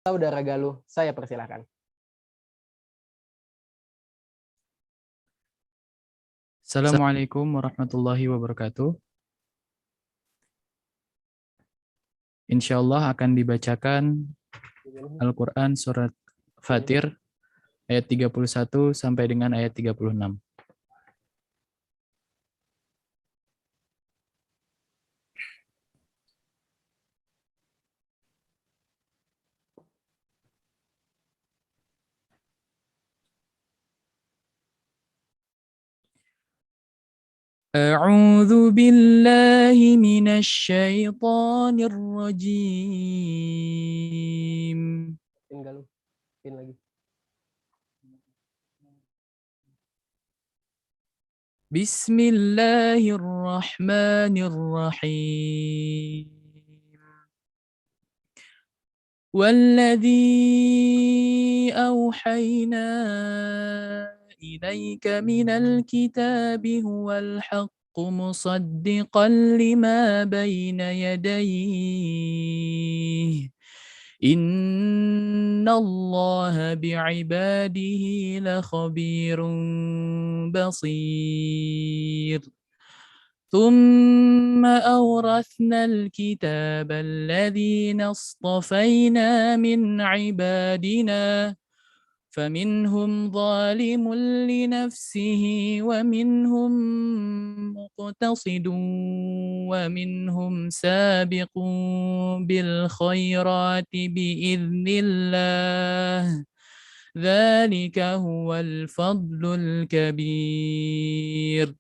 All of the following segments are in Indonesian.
Saudara Galuh, saya persilahkan. Assalamualaikum warahmatullahi wabarakatuh. Insyaallah akan dibacakan Al-Quran surat Fatir ayat 31 sampai dengan ayat 36. A'udzu billahi minasy syaithanir rajim. Galuh, pin lagi. Bismillahirrahmanirrahim. والذي أوحينا إليك من الكتاب هو الحق مصدقا لما بين يديه إن الله بعباده لخبير بصير ثم أورثنا الكتاب الذين اصطفينا من عبادنا فمنهم ظالم لنفسه ومنهم مقتصد ومنهم سابق بالخيرات بإذن الله ذلك هو الفضل الكبير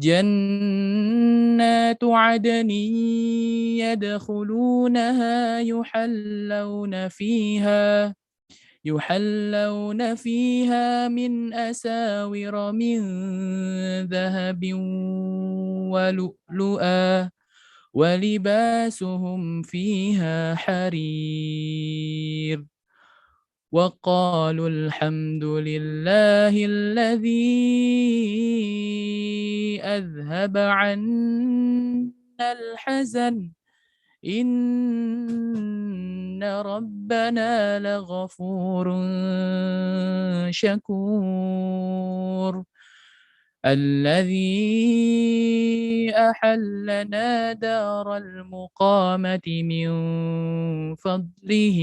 جنات عدن يدخلونها يحلون فيها من أساور من ذهب ولؤلؤا ولباسهم فيها حرير وقالوا الحمد لله الذي أذهب عنا الحزن إن ربنا لغفور شكور الذي أحلنا دار المقامة من فضله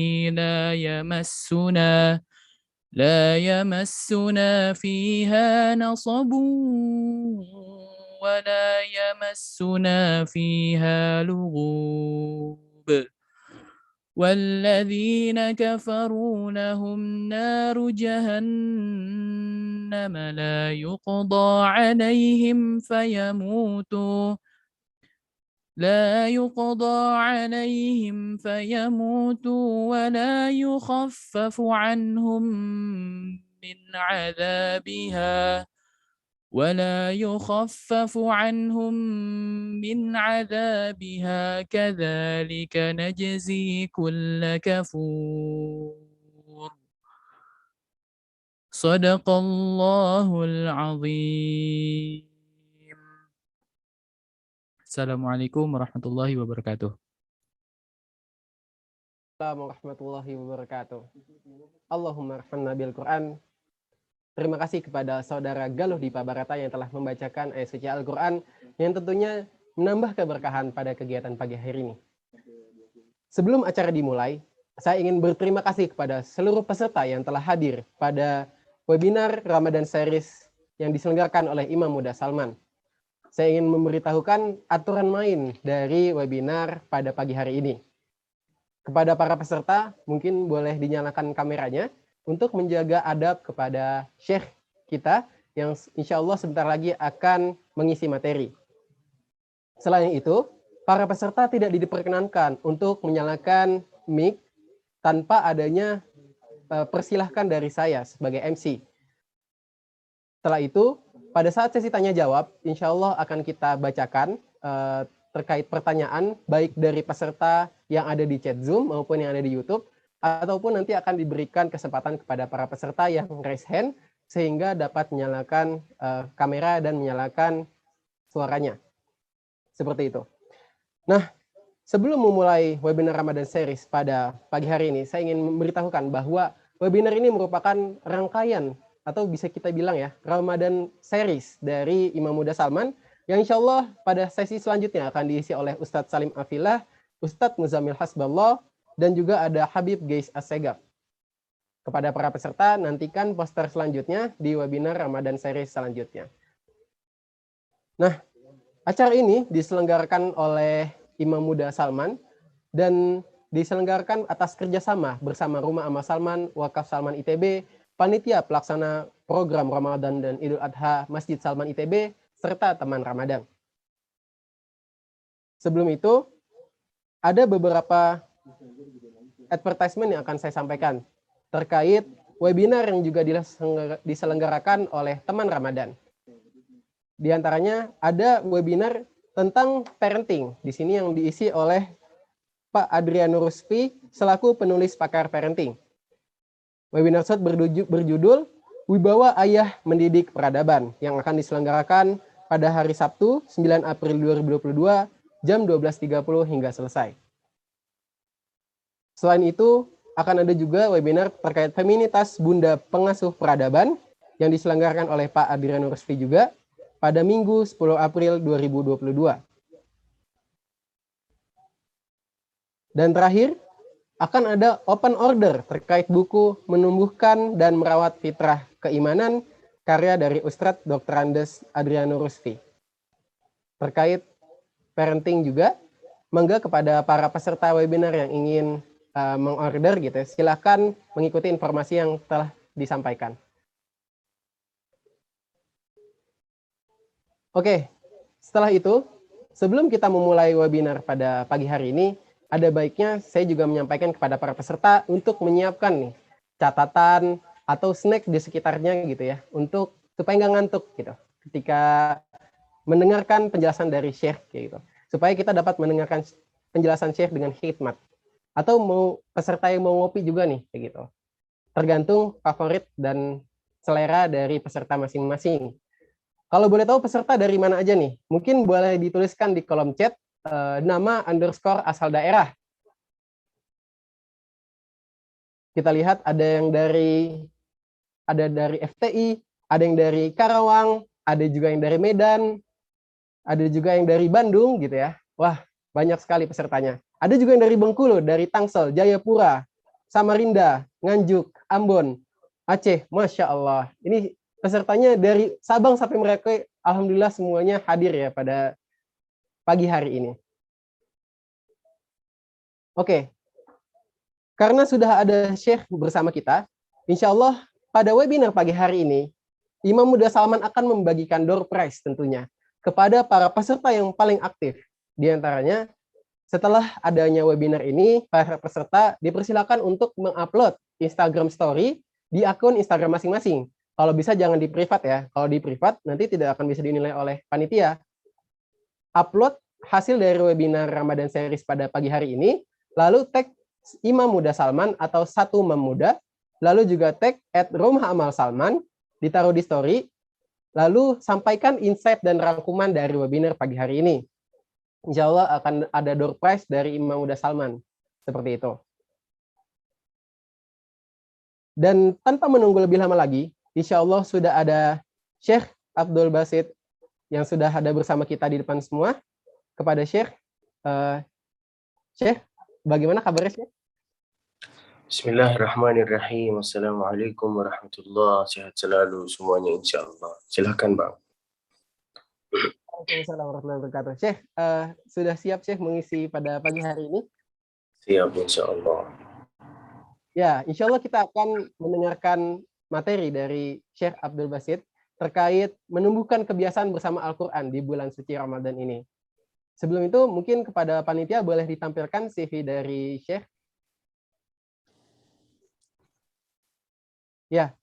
لا يمسنا فيها نصب ولا يمسنا فيها لغوب والذين كفروا لهم نار جهنم لا يقضى عليهم فيموتوا ولا يخفف عنهم من عذابها كذلك نجزي كل كفور صدق الله العظيم. Assalamualaikum warahmatullahi wabarakatuh. Assalamualaikum warahmatullahi wabarakatuh. Allahumma rafa'na bil Quran. Terima kasih kepada saudara Galuh Dipa Barata yang telah membacakan ayat suci Al-Quran yang tentunya menambah keberkahan pada kegiatan pagi hari ini. Sebelum acara dimulai, saya ingin berterima kasih kepada seluruh peserta yang telah hadir pada webinar Ramadan Series yang diselenggarakan oleh Imam Muda Salman. Saya ingin memberitahukan aturan main dari webinar pada pagi hari ini. Kepada para peserta, mungkin boleh dinyalakan kameranya untuk menjaga adab kepada syekh kita yang insya Allah sebentar lagi akan mengisi materi. Selain itu, para peserta tidak diperkenankan untuk menyalakan mic tanpa adanya persilahkan dari saya sebagai MC. Setelah itu, pada saat sesi tanya jawab, insya Allah akan kita bacakan terkait pertanyaan baik dari peserta yang ada di chat Zoom maupun yang ada di YouTube, ataupun nanti akan diberikan kesempatan kepada para peserta yang raise hand sehingga dapat menyalakan kamera dan menyalakan suaranya. Seperti itu. Nah, sebelum memulai webinar Ramadan Series pada pagi hari ini, saya ingin memberitahukan bahwa webinar ini merupakan rangkaian atau bisa kita bilang ya, Ramadan Series dari Imam Muda Salman yang insya Allah pada sesi selanjutnya akan diisi oleh Ustadz Salim Afilah, Ustadz Muzamil Hasballah, dan juga ada Habib Geis Assegaf. Kepada para peserta, nantikan poster selanjutnya di webinar Ramadan Series selanjutnya. Nah, acara ini diselenggarakan oleh Imam Muda Salman dan diselenggarakan atas kerjasama bersama Rumah Amal Salman, Wakaf Salman ITB, Panitia Pelaksana Program Ramadan dan Idul Adha Masjid Salman ITB, serta teman Ramadan. Sebelum itu, ada beberapa advertisement yang akan saya sampaikan terkait webinar yang juga diselenggarakan oleh teman Ramadan. Di antaranya ada webinar tentang parenting. Di sini yang diisi oleh Pak Adriano Ruspi selaku penulis pakar parenting. Webinar tersebut berjudul Wibawa Ayah Mendidik Peradaban yang akan diselenggarakan pada hari Sabtu 9 April 2022 jam 12.30 hingga selesai. Selain itu, akan ada juga webinar terkait feminitas Bunda Pengasuh Peradaban yang diselenggarakan oleh Pak Adriano Ruspi juga pada Minggu 10 April 2022. Dan terakhir, akan ada open order terkait buku Menumbuhkan dan Merawat Fitrah Keimanan karya dari Ustadz Dr. Andes Adriano Ruspi. Terkait parenting juga, mangga kepada para peserta webinar yang ingin mengorder gitu, silakan mengikuti informasi yang telah disampaikan. Oke, setelah itu, sebelum kita memulai webinar pada pagi hari ini, ada baiknya saya juga menyampaikan kepada para peserta untuk menyiapkan nih catatan atau snack di sekitarnya gitu ya, untuk supaya nggak ngantuk gitu ketika mendengarkan penjelasan dari Syekh gitu, supaya kita dapat mendengarkan penjelasan Syekh dengan hikmat. Atau mau peserta yang mau ngopi juga nih kayak gitu. Tergantung favorit dan selera dari peserta masing-masing. Kalau boleh tahu peserta dari mana aja nih? Mungkin boleh dituliskan di kolom chat nama _ asal daerah. Kita lihat ada yang dari FTI, ada yang dari Karawang, ada juga yang dari Medan, ada juga yang dari Bandung gitu ya. Wah, banyak sekali pesertanya. Ada juga yang dari Bengkulu, dari Tangsel, Jayapura, Samarinda, Nganjuk, Ambon, Aceh. Masya Allah. Ini pesertanya dari Sabang sampai Merauke. Alhamdulillah semuanya hadir ya pada pagi hari ini. Oke. Karena sudah ada Syekh bersama kita, insya Allah pada webinar pagi hari ini, Imam Muda Salman akan membagikan door prize tentunya kepada para peserta yang paling aktif. Di antaranya, setelah adanya webinar ini, para peserta dipersilakan untuk mengupload Instagram Story di akun Instagram masing-masing. Kalau bisa jangan di privat ya. Kalau di privat nanti tidak akan bisa dinilai oleh panitia. Upload hasil dari webinar Ramadan Series pada pagi hari ini, lalu tag Imam Muda Salman atau satu Imam Muda, lalu juga tag @Rumah Amal Salman, ditaruh di story, lalu sampaikan insight dan rangkuman dari webinar pagi hari ini. Insya Allah akan ada door prize dari Imam Muda Salman. Seperti itu. Dan tanpa menunggu lebih lama lagi, insya Allah sudah ada Syekh Abdul Basit yang sudah ada bersama kita di depan semua. Kepada Syekh, Syekh, bagaimana kabarnya Syekh? Bismillahirrahmanirrahim. Assalamualaikum warahmatullahi wabarakatuh. Sehat selalu semuanya insya Allah. Silakan Bang. Waalaikumsalam warahmatullahi wabarakatuh. Syekh, sudah siap Syekh mengisi pada pagi hari ini? Siap insya Allah. Ya, insya Allah kita akan mendengarkan materi dari Syekh Abdul Basit terkait menumbuhkan kebiasaan bersama Al-Quran di bulan suci Ramadan ini. Sebelum itu, mungkin kepada panitia boleh ditampilkan CV dari Syekh. Ya,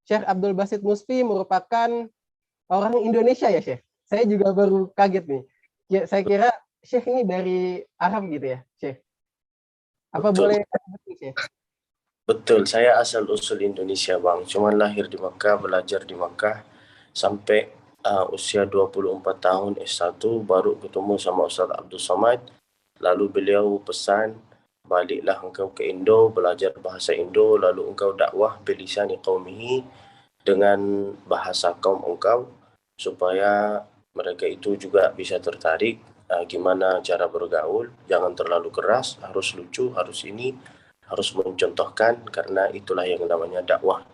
Syekh Abdul Basit Musfi merupakan orang Indonesia ya Syekh? Saya juga baru kaget nih. Ya, saya kira Syekh ini dari Arab gitu ya, Syekh. Apa Betul. boleh Syekh? Betul, saya asal usul Indonesia Bang. Cuman lahir di Makkah, belajar di Makkah sampai usia 24 tahun S1 baru ketemu sama Ustaz Abdul Somad. Lalu beliau pesan, baliklah engkau ke Indo, belajar bahasa Indo, lalu engkau dakwah bilisani qaumihi, dengan bahasa kaum engkau, supaya mereka itu juga bisa tertarik gimana cara bergaul, jangan terlalu keras, harus lucu, harus ini, harus mencontohkan, karena itulah yang namanya dakwah.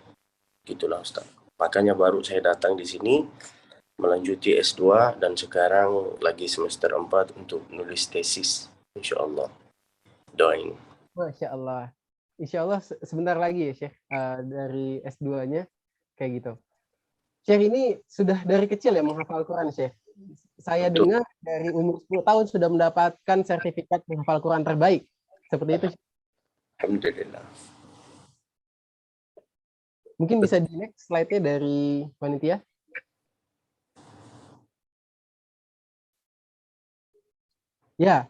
Gitulah Ustaz. Makanya baru saya datang di sini melanjuti S2 dan sekarang lagi semester 4 untuk nulis tesis, insyaallah. Doain. Masya Allah. Insya Allah sebentar lagi ya Syekh, dari S2-nya kayak gitu. Syekh ini sudah dari kecil ya menghafal Quran, Syekh. Saya Betul. dengar dari umur 10 tahun sudah mendapatkan sertifikat menghafal Quran terbaik. Seperti itu. Syekh. Alhamdulillah. Mungkin bisa di next slide-nya dari panitia. Ya,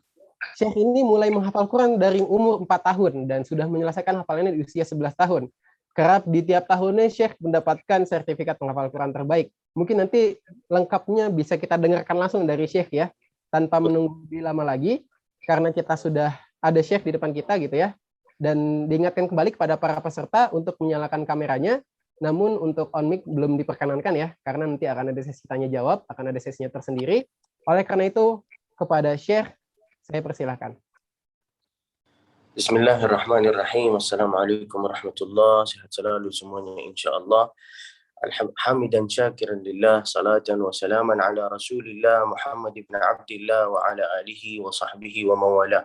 Syekh ini mulai menghafal Quran dari umur 4 tahun dan sudah menyelesaikan hafalannya di usia 11 tahun. Kerap di tiap tahunnya Syekh mendapatkan sertifikat penghafal Quran terbaik. Mungkin nanti lengkapnya bisa kita dengarkan langsung dari Syekh ya, tanpa menunggu lebih lama lagi, karena kita sudah ada Syekh di depan kita gitu ya. Dan diingatkan kembali kepada para peserta untuk menyalakan kameranya, namun untuk on mic belum diperkenankan ya, karena nanti akan ada sesi tanya jawab, akan ada sesinya tersendiri. Oleh karena itu, kepada Syekh, saya persilahkan. Bismillahirrahmanirrahim. Assalamualaikum warahmatullahi wabarakatuh. Sehat selalu semuanya insyaallah. Hamidan syakiran lillah, salatan wa salaman ala Rasulillah Muhammad ibn Abdillah wa ala alihi wa sahbihi wa mawala.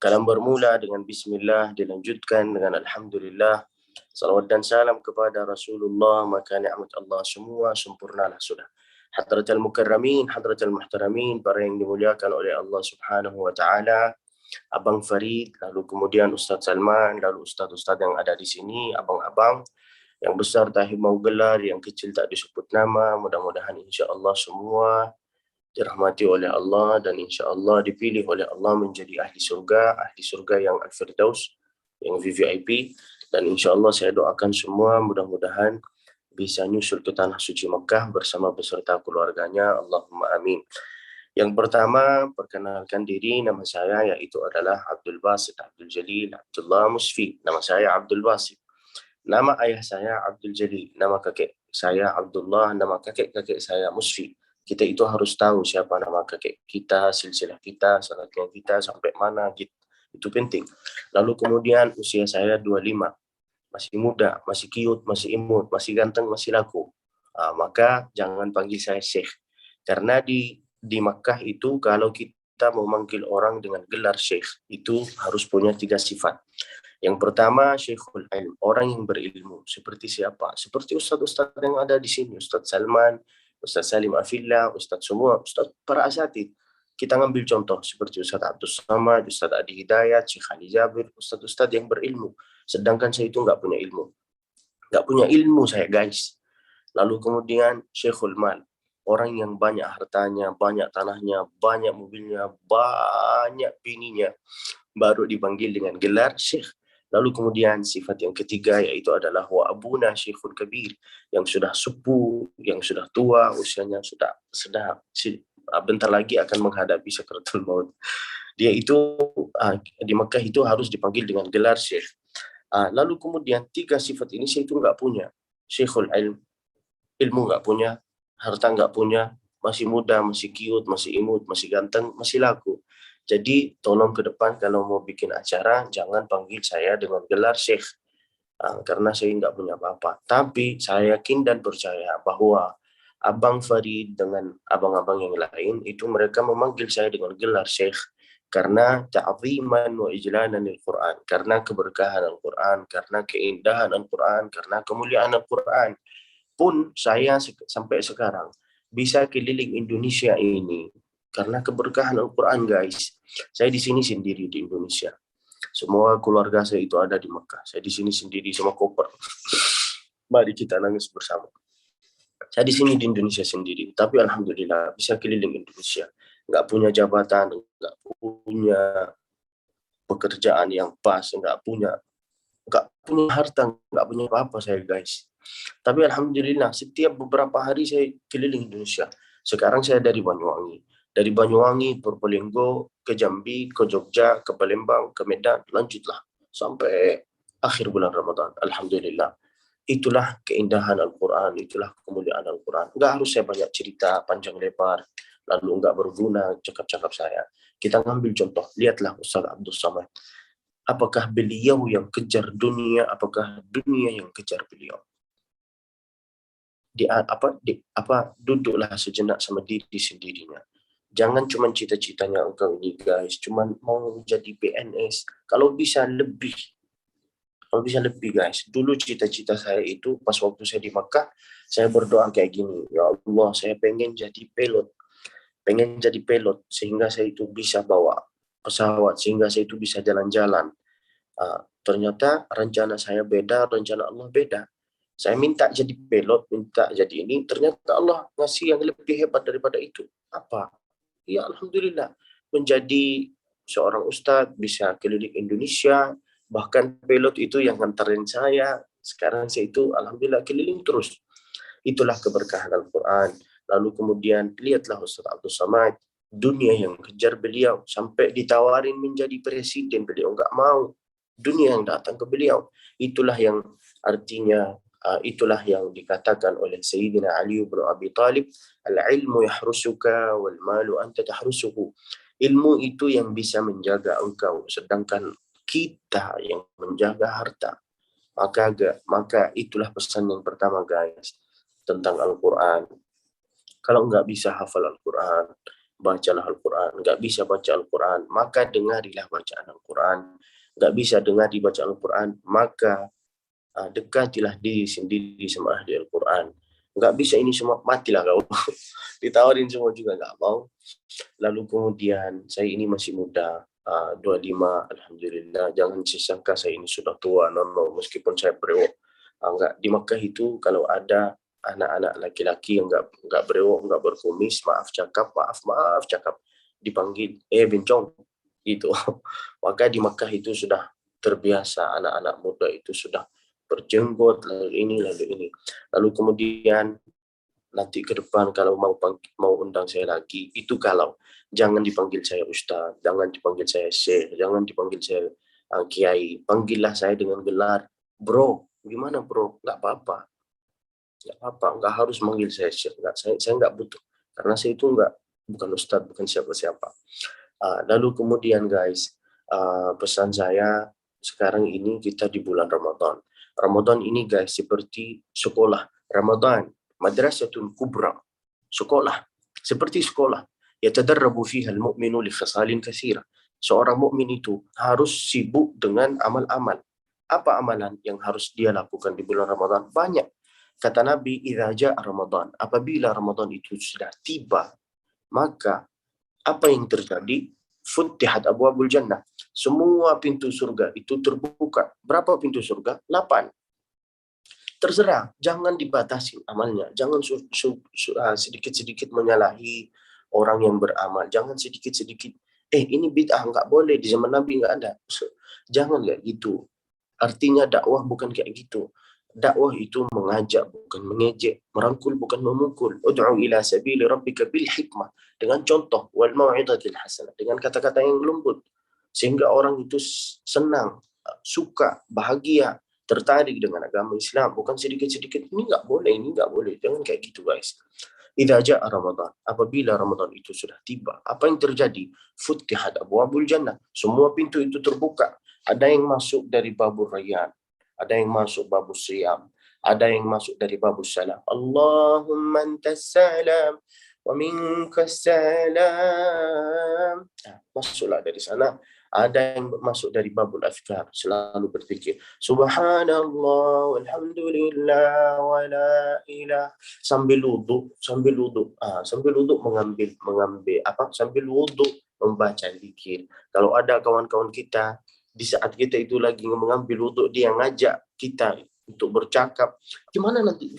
Kalam bermula dengan bismillah, dilanjutkan dengan alhamdulillah. Salawat dan salam kepada Rasulullah, maka nikmat Allah semua sempurnalah sudah. Hadratal mukarramin, hadratal muhtaramin, para yang dimuliakan oleh Allah Subhanahu wa taala, Abang Farid, lalu kemudian Ustaz Salman, lalu ustaz-ustaz yang ada di sini, abang-abang, yang besar tak mau gelar, yang kecil tak disebut nama, mudah-mudahan insya-Allah semua dirahmati oleh Allah dan insya-Allah dipilih oleh Allah menjadi ahli surga yang Al-Firdaus, yang VVIP, dan insya-Allah saya doakan semua mudah-mudahan bisa nyusul ke tanah suci Mekah bersama beserta keluarganya. Allahumma amin. Yang pertama, perkenalkan diri, nama saya yaitu adalah Abdul Basit Abdul Jalil Abdullah Musfi. Nama saya Abdul Basit. Nama ayah saya Abdul Jalil, nama kakek saya Abdullah, nama kakek-kakek saya Musfi. Kita itu harus tahu siapa nama kakek kita, silsilah kita, sanadnya kita sampai mana gitu. Itu penting. Lalu kemudian usia saya 25. Masih muda, masih cute, masih imut, masih ganteng, masih laku. Maka jangan panggil saya Syekh. Karena di Makkah itu kalau kita mau manggil orang dengan gelar Syekh, itu harus punya 3 sifat. Yang pertama, Syekhul Ilm, orang yang berilmu. Seperti siapa? Seperti ustaz-ustaz yang ada di sini, Ustaz Salman, Ustaz Salim Afillah, Ustaz semua, Ustaz para asatid. Kita ngambil contoh seperti Ustaz Abdul Samad, Ustaz Adi Hidayat, Syekh Ali Jabir, ustaz-ustaz yang berilmu. Sedangkan saya itu nggak punya ilmu. Nggak punya ilmu saya, guys. Lalu kemudian Syekhul Mal, orang yang banyak hartanya, banyak tanahnya, banyak mobilnya, banyak bininya, baru dipanggil dengan gelar Syekh. Lalu kemudian sifat yang ketiga yaitu adalah wa abuna Syekhul Kabir, yang sudah sepuh, yang sudah tua, usianya sudah bentar lagi akan menghadapi sakratul maut. Dia itu di Mekah itu harus dipanggil dengan gelar Syekh. Lalu kemudian 3 sifat ini saya itu nggak punya. Syekhul Ilm, ilmu nggak punya, harta nggak punya, masih muda, masih cute, masih imut, masih ganteng, masih laku. Jadi tolong ke depan kalau mau bikin acara jangan panggil saya dengan gelar Syekh, karena saya nggak punya apa-apa. Tapi saya yakin dan percaya bahwa Abang Farid dengan abang-abang yang lain itu mereka memanggil saya dengan gelar Syekh karena ta'ziman wa ijlanan al-Quran, karena keberkahan Al-Quran, karena keindahan Al-Quran, karena kemuliaan Al-Quran. Pun saya sampai sekarang bisa keliling Indonesia ini karena keberkahan Al-Quran, guys. Saya di sini sendiri di Indonesia. Semua keluarga saya itu ada di Mekah. Saya di sini sendiri sama koper. Mari kita nangis bersama. Saya di sini di Indonesia sendiri, tapi alhamdulillah bisa keliling Indonesia. Nggak punya jabatan, nggak punya pekerjaan yang pas, nggak punya harta, nggak punya apa-apa saya, guys. Tapi alhamdulillah setiap beberapa hari saya keliling Indonesia. Sekarang saya dari Banyuwangi. Dari Banyuwangi, Purbalinggo, ke Jambi, ke Jogja, ke Palembang, ke Medan, lanjutlah sampai akhir bulan Ramadan. Alhamdulillah. Itulah keindahan Al-Quran, itulah kemuliaan Al-Quran. Nggak harus saya banyak cerita panjang lebar, lalu nggak berguna cakap-cakap saya. Kita ngambil contoh, lihatlah Ustaz Abdul Samad. Apakah beliau yang kejar dunia, apakah dunia yang kejar beliau? Duduklah sejenak sama diri sendirinya. Jangan cuma cita-citanya engkau ini guys, cuma mau jadi PNS. Kalau bisa lebih guys. Dulu cita-cita saya itu pas waktu saya di Makkah, saya berdoa kayak gini, ya Allah, saya pengen jadi pilot sehingga saya itu bisa bawa pesawat, sehingga saya itu bisa jalan-jalan. Ternyata rencana saya beda, rencana Allah beda. Saya minta jadi pilot, minta jadi ini, ternyata Allah ngasih yang lebih hebat daripada itu. Apa? Ya Alhamdulillah, menjadi seorang ustadz, bisa keliling Indonesia, bahkan pilot itu yang nganterin saya. Sekarang saya itu Alhamdulillah keliling terus. Itulah keberkahan Al-Quran. Lalu kemudian lihatlah Ustaz Abdul Samad, dunia yang kejar beliau, sampai ditawarin menjadi presiden, beliau nggak mau. Dunia yang datang ke beliau. Itulah yang artinya, itulah yang dikatakan oleh Sayyidina Ali bin Abi Thalib, al-ilmu yahrusuka wal malu anta tahrusuhu. Ilmu itu yang bisa menjaga engkau, sedangkan kita yang menjaga harta. Maka itulah pesan yang pertama guys, tentang Al-Quran. Kalau nggak bisa hafal Al-Quran, bacalah Al-Quran. Nggak bisa baca Al-Quran, maka dengarilah bacaan Al-Quran. Nggak bisa dengar dibaca Al-Quran, maka dekatilah diri sendiri sama ahli Al-Quran. Nggak bisa ini semua, matilah kau. Ditawarin semua juga nggak mau. Lalu kemudian saya ini masih muda, 25, Alhamdulillah. Jangan disangka saya ini sudah tua, no, meskipun saya brewok. Enggak, di Makkah itu kalau ada anak-anak laki-laki yang enggak brewok, enggak berkumis, maaf cakap, dipanggil bencong gitu. Maka di Makkah itu sudah terbiasa, anak-anak muda itu sudah berjenggot, lalu ini. Lalu kemudian nanti ke depan kalau mau undang saya lagi, itu kalau jangan dipanggil saya Ustaz, jangan dipanggil saya Syekh, jangan dipanggil saya Kiai, panggillah saya dengan gelar Bro. Gimana bro? Nggak apa-apa, nggak harus manggil saya Syekh. Saya nggak butuh, karena saya itu bukan Ustaz, bukan siapa-siapa. Lalu kemudian guys, pesan saya sekarang ini kita di bulan Ramadan. Ramadan ini guys seperti sekolah. Ramadan madrasatun kubra, sekolah, seperti sekolah. Yatadarrabu fiha al-mu'minu li khisalin katsira. Seorang mukmin itu harus sibuk dengan amal-amal. Apa amalan yang harus dia lakukan di bulan Ramadan? Banyak. Kata Nabi, idza ja'a Ramadan, apabila Ramadan itu sudah tiba, maka apa yang terjadi? Futtihat abwabul jannah. Semua pintu surga itu terbuka. Berapa pintu surga? 8. Terserah, jangan dibatasi amalnya. Jangan sedikit-sedikit menyalahi orang yang beramal. Jangan sedikit-sedikit, ini bid'ah, nggak boleh, di zaman Nabi nggak ada. Jangan kayak gitu. Artinya dakwah bukan kayak gitu. Dakwah itu mengajak, bukan mengejek, merangkul, bukan memukul. Ud'u ila sabili rabbika bil hikmah, dengan contoh, wal mau'izatil hasanah, dengan kata-kata yang lembut, sehingga orang itu senang, suka, bahagia, tertarik dengan agama Islam. Bukan sedikit-sedikit, ini nggak boleh, jangan kayak gitu guys. Idza ja'a Ramadan, apabila Ramadan itu sudah tiba, apa yang terjadi? Futtihat abwabul jannah, semua pintu itu terbuka. Ada yang masuk dari babur rayyan, ada yang masuk babus siyam, ada yang masuk dari babus salam. Allahumma antas salam wa minkas salam. Masuklah dari sana. Ada yang masuk dari babul azkar, selalu berpikir subhanallah walhamdulillah wa la ilah, sambil wudu mengambil sambil wudu membaca zikir. Kalau ada kawan-kawan kita di saat kita itu lagi mengambil wudu, dia ngajak kita untuk bercakap, gimana nanti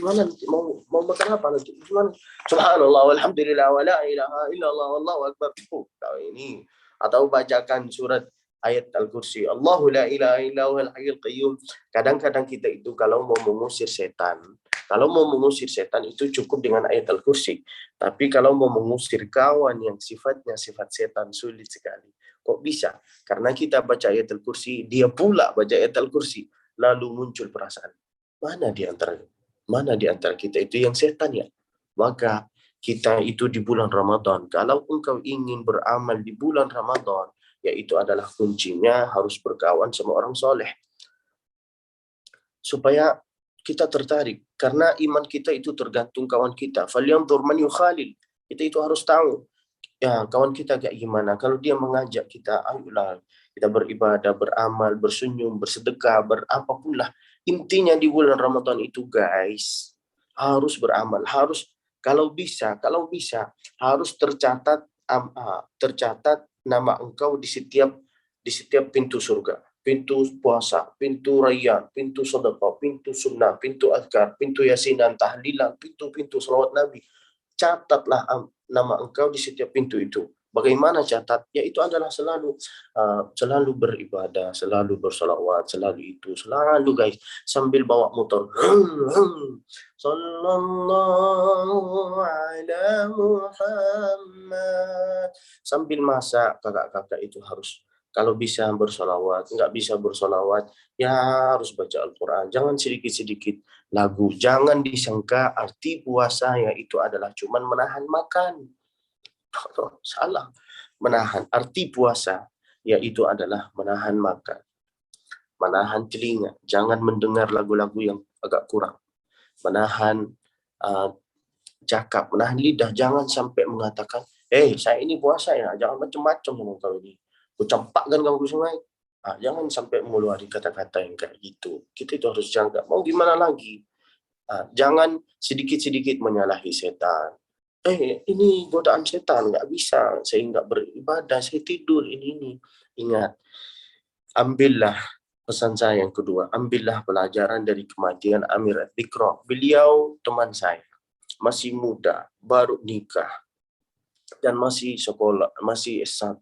mau makan apa nanti, gimana, subhanallah walhamdulillah wa la ilaha illallah wallahu akbar. Ini atau bacakan surat ayat Al-Kursi. Allahu la ilaha illa huwal hayyul qayyum. Kadang-kadang kita itu kalau mau mengusir setan itu cukup dengan ayat Al-Kursi. Tapi kalau mau mengusir kawan yang sifatnya sifat setan sulit sekali. Kok bisa? Karena kita baca ayat Al-Kursi, dia pula baca ayat Al-Kursi, lalu muncul perasaan, mana di antara kita itu yang setan ya? Maka kita itu di bulan Ramadan, kalau engkau ingin beramal di bulan Ramadan, yaitu adalah kuncinya harus berkawan sama orang soleh. Supaya kita tertarik. Karena iman kita itu tergantung kawan kita. Falyanzur man yukhalil. Kita itu harus tahu. Ya, kawan kita kayak gimana. Kalau dia mengajak kita, ayolah kita beribadah, beramal, bersenyum, bersedekah, berapapun lah. Intinya di bulan Ramadan itu guys, harus beramal. Harus, kalau bisa harus tercatat nama engkau di setiap pintu surga, pintu puasa, pintu rayyan, pintu sedekah, pintu sunnah, pintu azkar, pintu yasinan, tahlilan, pintu salawat Nabi. Catatlah nama engkau di setiap pintu itu. Bagaimana catat? Yaitu adalah selalu beribadah, selalu bersalawat, selalu guys, sambil bawa motor. Sallallahu ala Muhammad. Sambil masak, kakak-kakak itu harus, kalau bisa bersolawat, nggak bisa bersolawat, ya harus baca Al-Quran. Jangan sedikit-sedikit lagu. Jangan disangka arti puasa yaitu adalah cuman menahan makan. Salah. Menahan. Arti puasa yaitu adalah menahan makan, menahan telinga. Jangan mendengar lagu-lagu yang agak kurang. Menahan cakap, menahan lidah. Jangan sampai mengatakan, saya ini puasa ya, jangan macam-macam ngomong kau ini. Ku campakkan kamu ke sungai. Jangan sampai mengeluarkan kata-kata yang kayak gitu. Kita itu harus jaga. Mau gimana lagi? Jangan sedikit-sedikit menyalahi setan. Ini godaan setan, nggak bisa. Saya nggak beribadah, saya tidur, ini. Ingat, ambillah pesan saya yang kedua. Ambillah pelajaran dari kematian Amir Dzikra. Beliau teman saya. Masih muda, baru nikah. Dan masih sekolah, masih S1.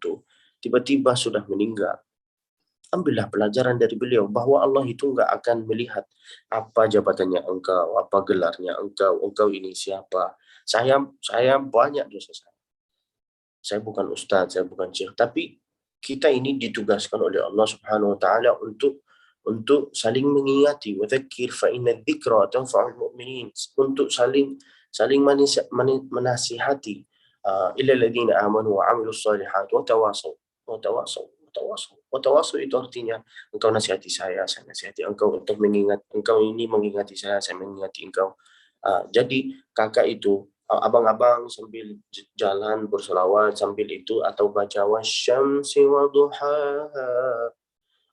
Tiba-tiba sudah meninggal. Ambillah pelajaran dari beliau bahwa Allah itu enggak akan melihat apa jabatannya engkau, apa gelarnya engkau ini siapa. Saya banyak dosa saya. Saya bukan ustaz, saya bukan syekh, tapi kita ini ditugaskan oleh Allah Subhanahu wa taala untuk saling mengingati, wa dzakir fa inna dzikra tanfa'ul mu'minin, untuk saling menasihati, illal ladzina amanu wa 'amilus shalihat wa tawasaw itu artinya engkau nasihati saya nasihati engkau, untuk mengingat engkau ini mengingati saya mengingati engkau. Jadi kakak itu, abang-abang sambil jalan berselawat sambil itu, atau baca wasyamsi waduhaha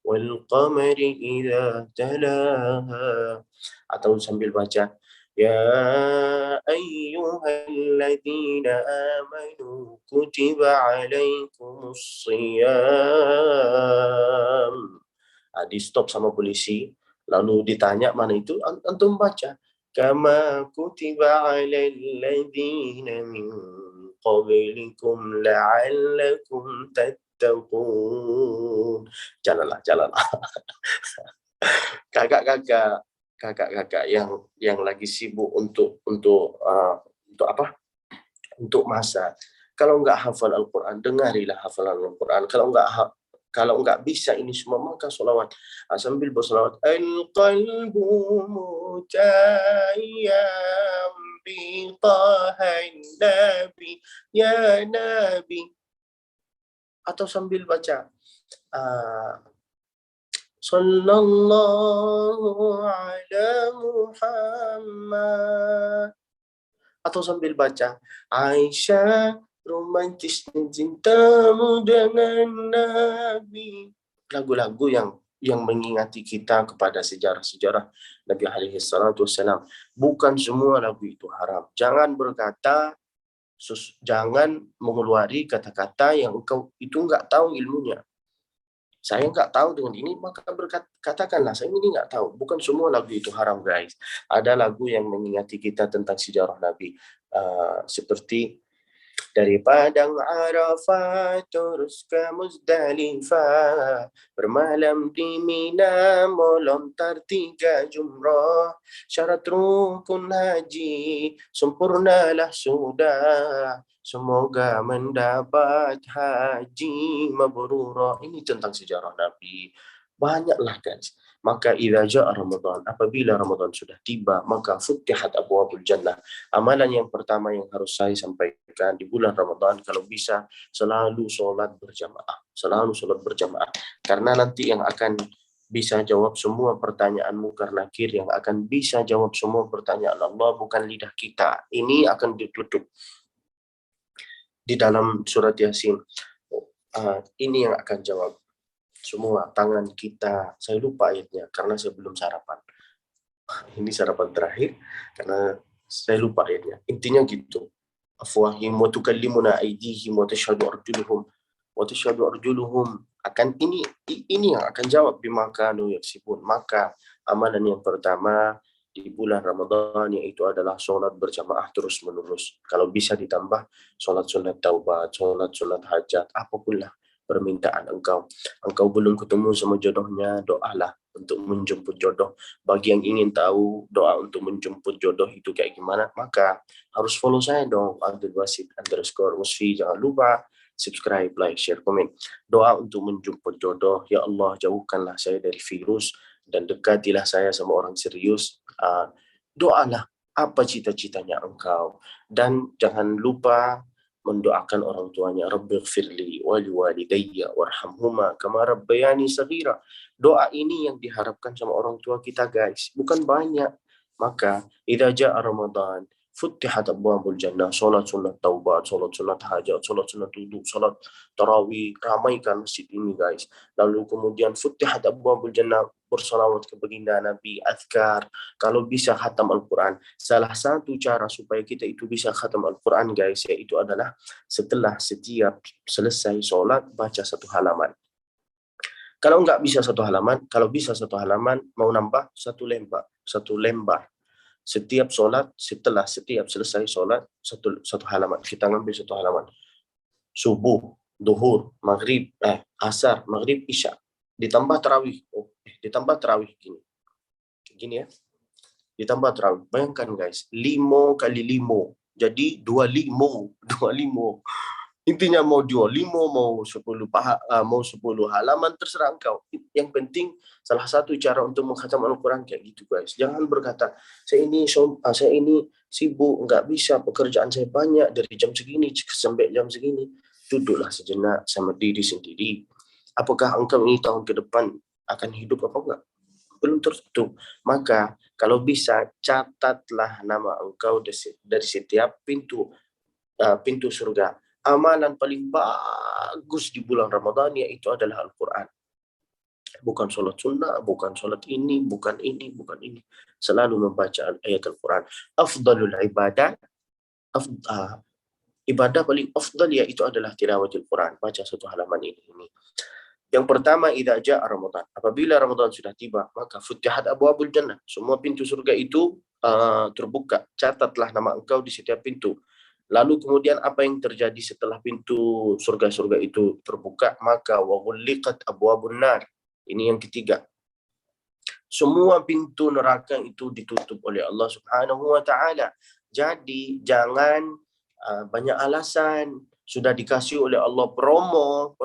wal qamari idza talaha, atau sambil baca ya ayyuhalladzina amanu kutiba alaikumus shiyam. Di stop sama polisi, lalu ditanya mana itu, antum baca kama kutiba alal ladzina min qablikum la'allakum tattaqun. Jalanlah. Kakak-kakak yang lagi sibuk untuk apa? Untuk masak. Kalau enggak hafal Al-Quran, dengarilah hafalan Al-Quran. Kalau enggak bisa ini semua, maka sholawat. Sambil bersolawat, al-qalbu mutayyam bi tahan nabi ya nabi. Atau sambil baca sallallahu ala Muhammad. Atau sambil baca Aisyah, romantisnya cintamu dengan Nabi. Lagu-lagu yang mengingati kita kepada sejarah-sejarah Nabi alaihi salatu wassalam. Bukan semua lagu itu haram. Jangan mengeluari kata-kata yang engkau itu enggak tahu ilmunya. Saya nggak tahu dengan ini, maka katakanlah saya ini nggak tahu. Bukan semua lagu itu haram guys. Ada lagu yang mengingati kita tentang sejarah Nabi, seperti Dari Padang Arafah terus ke Muzdalifah, bermalam di Mina melontar 3 jumrah. Syarat rukun haji sempurnalah sudah, semoga mendapat haji mabrurah. Ini tentang sejarah Nabi. Banyaklah guys. Maka idza jaa Ramadan, apabila Ramadan sudah tiba, maka futihat abwabul jannah. Amalan yang pertama yang harus saya sampaikan di bulan Ramadan, kalau bisa selalu sholat berjamaah. Selalu sholat berjamaah. Karena nanti yang akan bisa jawab semua pertanyaanmu karena nakir, yang akan bisa jawab semua pertanyaan Allah bukan lidah kita. Ini akan ditutup di dalam surat Yasin. Ini yang akan jawab semua tangan kita. Saya lupa ayatnya karena saya belum sarapan. Ini sarapan terakhir karena saya lupa ayatnya. Intinya gitu. Afwahim wa tukallimuna aydihim wa tashhadu arjuluhum akan ini yang akan jawab bima kanu yaksibun. Maka amalan yang pertama di bulan Ramadan yaitu adalah sholat berjamaah terus menerus. Kalau bisa ditambah sholat sunat taubat, sholat sunat hajat, apapun lah permintaan engkau belum ketemu sama jodohnya, doalah untuk menjemput jodoh. Bagi yang ingin tahu doa untuk menjemput jodoh itu kayak gimana, maka harus follow saya dong, @abdulbasit_musfi. Jangan lupa subscribe, like, share, komen. Doa untuk menjemput jodoh. Ya Allah, jauhkanlah saya dari virus dan dekatilah saya sama orang serius. Doalah apa cita-citanya engkau, dan jangan lupa mendoakan orang tuanya. Rabbighfirli wa liwalidayya warhamhuma kama rabbayani saghira. Doa ini yang diharapkan sama orang tua kita guys, bukan banyak. Maka idza jaa Ramadan futihat abwabul jannah, salat sunat taubat, salat sunat hajat, salat sunat wudu, salat tarawih, ramaikan masjid ini guys. Lalu kemudian futihat abwabul jannah, bersalawat ke baginda Nabi, azkar, kalau bisa khatam Al-Quran. Salah satu cara supaya kita itu bisa khatam Al-Quran guys, yaitu adalah setelah setiap selesai sholat baca 1 halaman. Kalau nggak bisa 1 halaman, kalau bisa 1 halaman, mau nambah 1 lembar. Setiap sholat, setelah setiap selesai sholat, satu halaman. Kita ngambil 1 halaman. Subuh, duhur, maghrib, asar, maghrib, isya. Ditambah tarawih. Ditambah tarawih gini ya. Ditambah tarawih. Bayangkan guys, 5 kali 5. Jadi 25. Intinya mau 25, mau 10 halaman, terserah engkau. Yang penting salah satu cara untuk mengkhatam Al-Quran kayak gitu guys. Jangan berkata, saya ini sibuk, nggak bisa, pekerjaan saya banyak dari jam segini sampai jam segini. Duduklah sejenak sama diri sendiri. Apakah engkau ini tahun ke depan akan hidup apa enggak? Belum tentu. Maka kalau bisa catatlah nama engkau dari setiap pintu surga. Amalan paling bagus di bulan Ramadan yaitu adalah Al-Quran. Bukan sholat sunnah, bukan sholat ini, bukan ini. Selalu membaca ayat Al-Quran. Afdalul ibadah, ibadah paling afdal yaitu adalah tilawatul Quran. Baca 1 halaman ini. Yang pertama, idza jaa Ramadan. Apabila Ramadan sudah tiba, maka futihat abwabul jannah. Semua pintu surga itu terbuka. Catatlah nama engkau di setiap pintu. Lalu kemudian apa yang terjadi setelah pintu surga-surga itu terbuka? Maka wa ghulliqat abwabun nar. Ini yang ketiga. Semua pintu neraka itu ditutup oleh Allah Subhanahu wa taala. Jadi jangan banyak alasan. Sudah dikasih oleh Allah promo,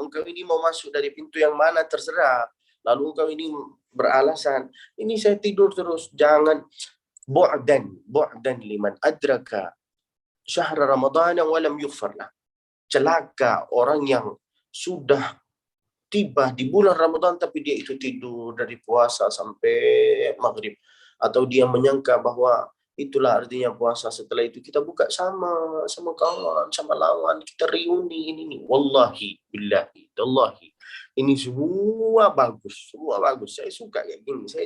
engkau ini mau masuk dari pintu yang mana terserah. Lalu engkau ini beralasan, ini saya tidur terus. Jangan. Bu'dan liman adraka syahr Ramadan wa lam yughfar lah. Celaka orang yang sudah tiba di bulan Ramadan tapi dia itu tidur dari puasa sampai maghrib, atau dia menyangka bahwa itulah artinya puasa, setelah itu kita buka sama kawan, sama lawan, kita reuni ini. Wallahi billahi tallahi, ini semua bagus. Saya suka kayak gini. Saya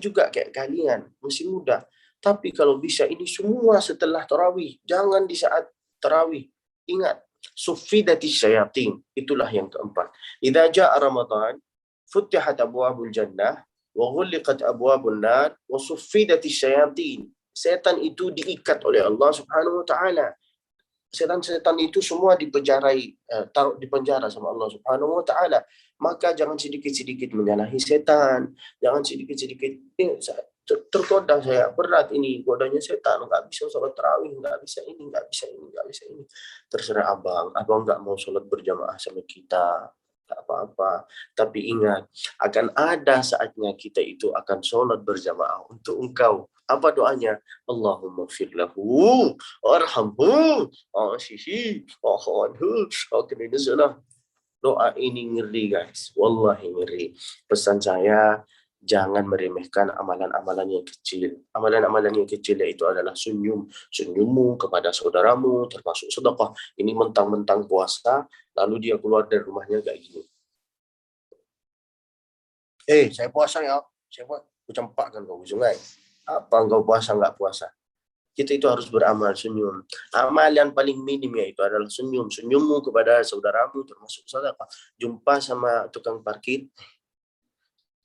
juga kayak kalian, masih muda. Tapi kalau bisa ini semua setelah tarawih, jangan di saat tarawih. Ingat, suffidatis syayatin, itulah yang keempat. Idza jaa Ramadan, futihat abwabul jannah wa ghulliqat abwabun nar wa suffidatis syayatin. Setan itu diikat oleh Allah Subhanahu wa taala. setan-setan itu semua dipenjarai, taruh di penjara sama Allah Subhanahu wa taala. Maka jangan sedikit-sedikit menyalahi setan, jangan sedikit-sedikit tergoda saya, berat ini godanya setan, nggak bisa sholat tarawih, nggak bisa ini, nggak bisa ini, nggak bisa ini. Terserah abang nggak mau sholat berjamaah sama kita, nggak apa-apa. Tapi ingat, akan ada saatnya kita itu akan sholat berjamaah untuk engkau. Apa doanya? Allahumma fir lahu, warhamhu, ashihi, wa'awanhu, salah. Doa ini ngeri guys, wallahi ngeri. Pesan saya, jangan meremehkan amalan-amalan yang kecil. Amalan-amalan yang kecil yaitu adalah senyummu kepada saudaramu, termasuk sedekah. Ini mentang-mentang puasa, lalu dia keluar dari rumahnya kayak gini. Saya puasa ya, saya kucampakkan kau sungai. Apa engkau puasa nggak puasa? Kita itu harus beramal, senyum. Amal yang paling minim yaitu adalah senyum. Senyummu kepada saudaramu termasuk sedekah. Jumpa sama tukang parkir,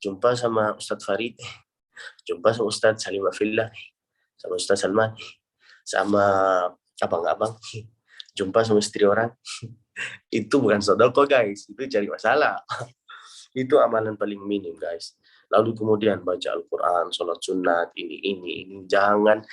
jumpa sama Ustadz Farid, jumpa sama Ustadz Salim Afillah, sama Ustadz Salman, sama abang-abang, jumpa sama istri orang. Itu bukan sedekah guys, itu cari masalah. Itu amalan paling minim guys. Lalu kemudian baca Al-Quran, sholat sunat, ini. Jangan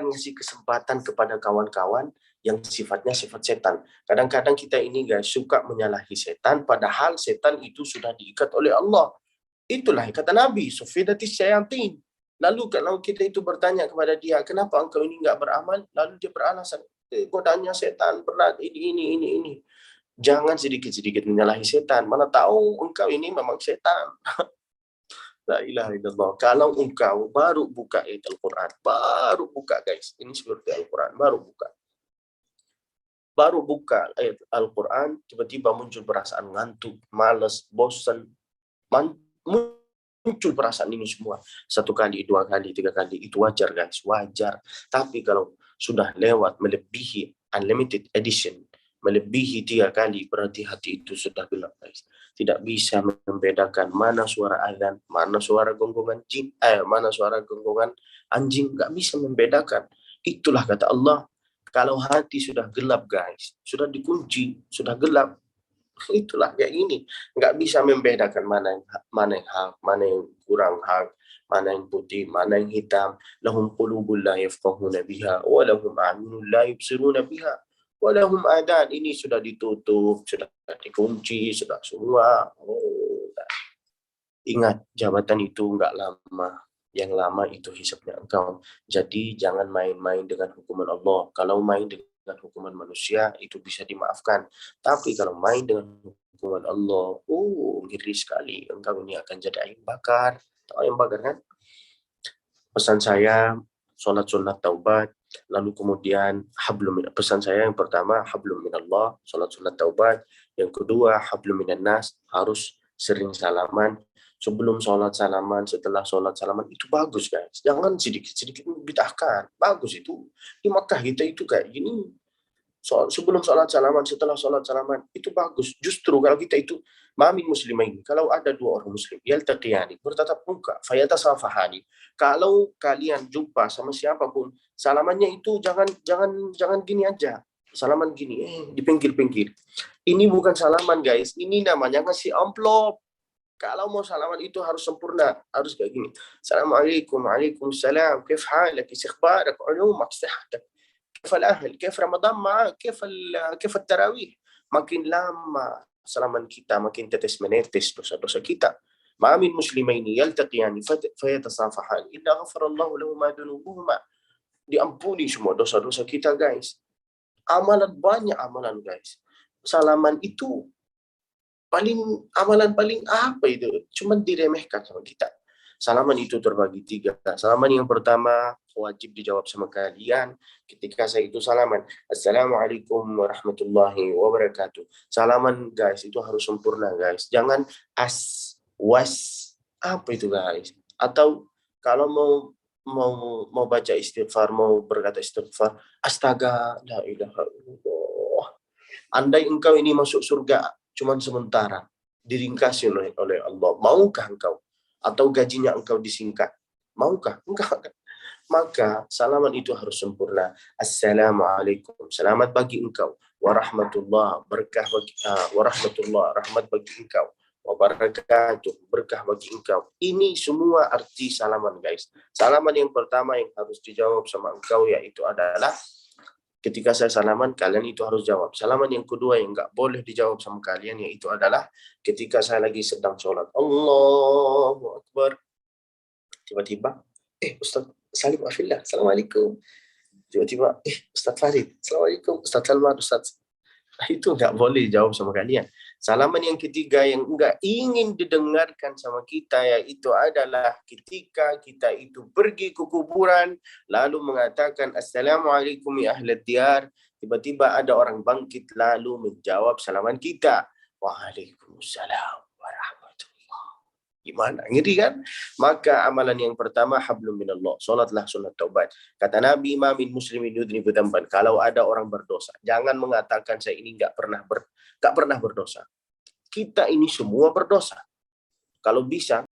ngasih kesempatan kepada kawan-kawan yang sifatnya sifat setan. Kadang-kadang kita ini guys suka menyalahi setan, padahal setan itu sudah diikat oleh Allah. Itulah kata Nabi, sufidatis syayatin. Lalu kalau kita itu bertanya kepada dia, kenapa engkau ini nggak beramal? Lalu dia beralasan, godanya setan berat, ini. Jangan sedikit-sedikit menyalahi setan. Mana tahu engkau ini memang setan. La ilaha illallah. Kalau engkau baru buka ayat Al-Quran, baru buka guys, ini seperti Al-Quran, baru buka ayat Al-Quran, tiba-tiba muncul perasaan ngantuk, malas, bosan, muncul perasaan ini semua. 1 kali, 2 kali, 3 kali, itu wajar guys, wajar. Tapi kalau sudah lewat melebihi unlimited edition, melebihi 3 kali, berarti hati itu sudah gelap guys. Tidak bisa membedakan mana suara azan, mana suara gonggongan jin, mana suara gonggongan anjing, nggak bisa membedakan. Itulah kata Allah, kalau hati sudah gelap guys, sudah dikunci, sudah gelap, itulah kayak gini, nggak bisa membedakan mana yang hak, mana yang kurang hak, mana yang putih, mana yang hitam. Lahum qulubun la yafqahuna biha wa lahum a'yunun la yubsiruna biha. Walahum adan, ini sudah ditutup, sudah dikunci, sudah semua. Ingat, jabatan itu enggak lama. Yang lama itu hisabnya engkau. Jadi jangan main-main dengan hukuman Allah. Kalau main dengan hukuman manusia, itu bisa dimaafkan. Tapi kalau main dengan hukuman Allah, ngeri sekali. Engkau ini akan jadi ayam bakar. Tahu ayam bakar kan? Pesan saya, sholat sunat taubat, lalu kemudian pesan saya yang pertama hablum minallah, sholat sunat taubat. Yang kedua hablum minan nas, harus sering salaman. Sebelum sholat salaman, setelah sholat salaman, itu bagus guys. Jangan sedikit-sedikit bid'ahkan. Bagus itu. Di Makkah kita itu kayak gini. Sebelum sholat salaman, setelah sholat salaman, itu bagus. Justru kalau kita itu Mamin muslimain, kalau ada 2 orang muslim, yaltaqiyani, bertatap muka, fayatasafahani. Kalau kalian jumpa sama siapapun, salamannya itu jangan gini aja. Salaman gini, di pinggir-pinggir. Ini bukan salaman guys, ini namanya ngasih amplop. Kalau mau salaman itu harus sempurna, harus kayak gini. Assalamualaikum, waalaikumsalam, kif halak, kif akhbarak, ulumak, sihatak, kif al-ahl, kif Ramadan ma'ak, kif at-tarawih. Makin lama salaman kita, makin tetes-menetes dosa-dosa kita. Ma'amin muslimaini yaltaqiyani fayatasafahani illa ghafarallahu lahum ma dunubuhuma. Diampuni semua dosa-dosa kita guys. Banyak amalan guys. Salaman itu amalan paling apa itu? Cuma diremehkan sama kita. Salaman itu terbagi 3. Salaman yang pertama wajib dijawab sama kalian ketika saya itu salaman. Assalamualaikum warahmatullahi wabarakatuh. Salaman guys itu harus sempurna guys. Jangan apa itu guys? Atau kalau mau baca istighfar, mau berkata istighfar, astaga, la ilaha illallah. Andai engkau ini masuk surga cuman sementara, diringkasi oleh Allah, maukah engkau? Atau gajinya engkau disingkat, maukah? Enggak. maka salaman itu harus sempurna. Assalamualaikum, selamat bagi engkau. Warahmatullah, berkah bagi warahmatullah, rahmat bagi engkau. Wabarakatuh, berkah bagi engkau. Ini semua arti salaman, guys. Salaman yang pertama yang harus dijawab sama engkau yaitu adalah ketika saya salaman, kalian itu harus jawab. Salaman yang kedua yang nggak boleh dijawab sama kalian yaitu adalah ketika saya lagi sedang sholat. Allahu Akbar. Tiba-tiba, Ustaz Salim Afillah, Assalamualaikum. Tiba-tiba, Ustaz Farid, Assalamualaikum. Ustaz Salman, Ustaz. Itu nggak boleh jawab sama kalian. Salaman yang ketiga yang nggak ingin didengarkan sama kita yaitu adalah ketika kita itu pergi ke kuburan lalu mengatakan Assalamualaikum ya ahlad diyar, tiba-tiba ada orang bangkit lalu menjawab salaman kita, Waalaikumsalam warahmatullah. Gimana? Ngeri kan? Maka amalan yang pertama hablum minallah, salatlah sunat taubat. Kata Nabi, ma min muslimin yudhnibu dzamban, kalau ada orang berdosa, jangan mengatakan saya ini nggak pernah berdosa. Kita ini semua berdosa. Kalau bisa